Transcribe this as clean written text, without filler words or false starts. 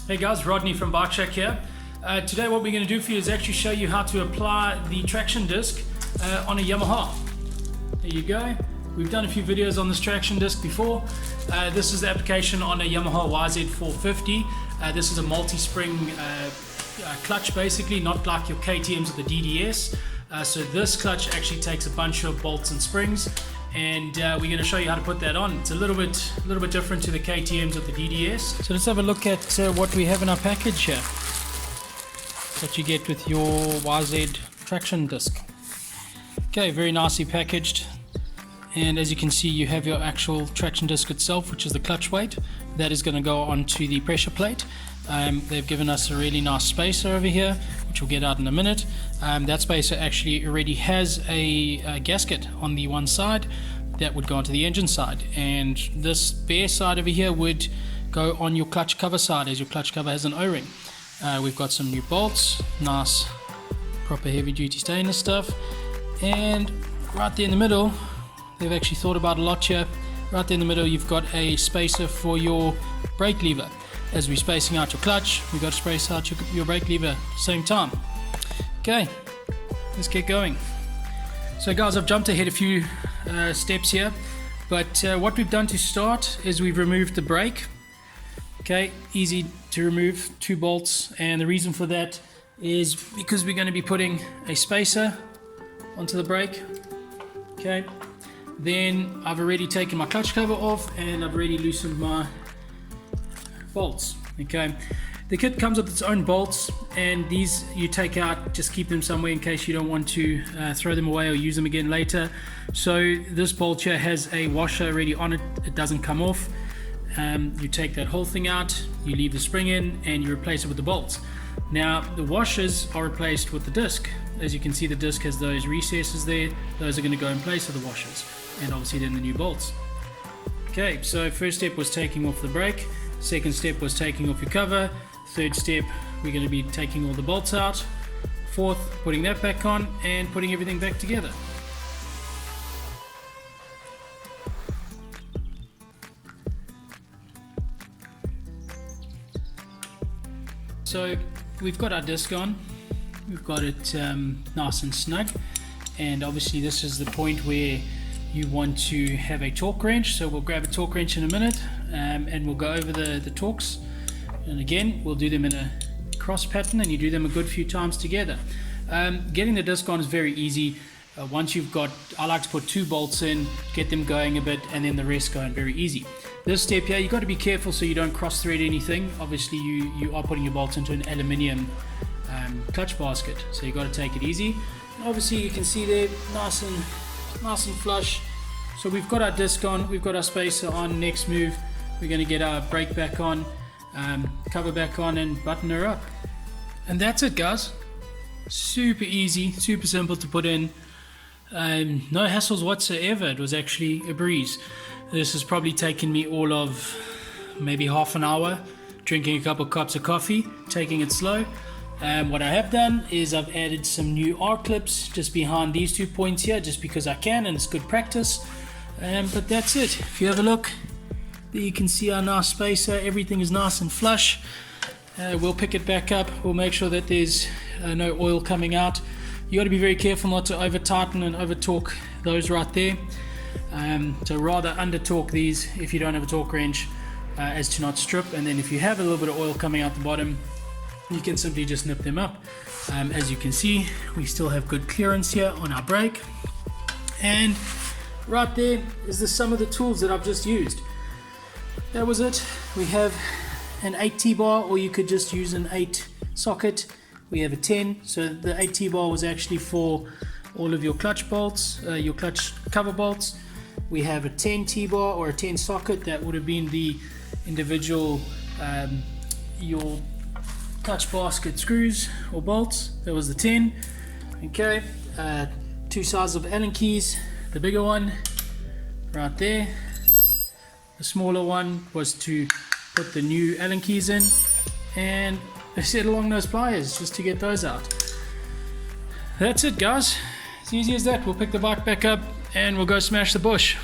Hey guys, Rodney from Bike Shack here. Today what we're going to do for you is actually show you how to apply the traction disc on a Yamaha. There you go. We've done a few videos on this traction disc before. This is the application on a Yamaha YZ450. This is a multi-spring clutch basically, not like your KTMs or the DDS. So this clutch actually takes a bunch of bolts and springs, and we're going to show you how to put that on. It's a little bit different to the KTMs or the DDS. So let's have a look at what we have in our package here. What you get with your YZ traction disc. Okay, very nicely packaged. And as you can see, you have your actual traction disc itself, which is the clutch weight. That is going to go onto the pressure plate. They've given us a really nice spacer over here, which we'll get out in a minute. That spacer actually already has a gasket on the one side that would go onto the engine side, and this bare side over here would go on your clutch cover side, as your clutch cover has an O-ring. We've got some new bolts, nice proper heavy duty stainless stuff, and right there in the middle, they've actually thought about a lot here. Right there in the middle, you've got a spacer for your brake lever. As we're spacing out your clutch, we've got to space out your brake lever at the same time. Okay, let's get going. So guys, I've jumped ahead a few steps here, but what we've done to start is we've removed the brake. Okay, easy to remove, 2 bolts, and the reason for that is because we're going to be putting a spacer onto the brake. Okay, then I've already taken my clutch cover off and I've already loosened my bolts. Okay, the kit comes with its own bolts, and these you take out, just keep them somewhere in case you don't want to throw them away or use them again later. So this bolt here has a washer already on it, it doesn't come off. You take that whole thing out, you leave the spring in, and you replace it with the bolts. Now the washers are replaced with the disc. As you can see, the disc has those recesses there. Those are going to go in place of the washers, and obviously then the new bolts. Okay, so first step was taking off the brake. Second step was taking off your cover. Third step, we're going to be taking all the bolts out. Fourth, putting that back on and putting everything back together. So we've got our disc on, we've got it nice and snug, and obviously this is the point where you want to have a torque wrench. So we'll grab a torque wrench in a minute, and we'll go over the torques, and again we'll do them in a cross pattern, and you do them a good few times together. Getting the disc on is very easy. Once you've got, I like to put 2 bolts in, get them going a bit, and then the rest going very easy. This step here, you've got to be careful so you don't cross thread anything. Obviously you are putting your bolts into an aluminium clutch basket, so you've got to take it easy. And obviously you can see there, nice and flush. So we've got our disc on, we've got our spacer on. Next move, we're going to get our brake back on, cover back on, and button her up. And that's it guys. Super easy, super simple to put in. No hassles whatsoever. It was actually a breeze. This has probably taken me all of maybe half an hour, drinking a couple cups of coffee, taking it slow. What I have done is I've added some new R clips just behind these 2 points here, just because I can, and it's good practice. But that's it. If you have a look, there you can see our nice spacer. Everything is nice and flush. We'll pick it back up. We'll make sure that there's no oil coming out. You got to be very careful not to over tighten and over torque those right there. So rather under torque these if you don't have a torque wrench, as to not strip. And then if you have a little bit of oil coming out the bottom, you can simply just nip them up. As you can see, we still have good clearance here on our brake, and right there is the sum of the tools that I've just used. That was it. We have an 8 T-bar, or you could just use an 8 socket. We have a 10, so the 8 T-bar was actually for all of your clutch bolts, your clutch cover bolts. We have a 10 T-bar or a 10 socket. That would have been the individual your clutch basket screws or bolts. That was the 10. Okay, 2 sizes of Allen keys. The bigger one right there. The smaller one was to put the new Allen keys in, and I set along those pliers just to get those out. That's it guys, as easy as that. We'll pick the bike back up and we'll go smash the bush.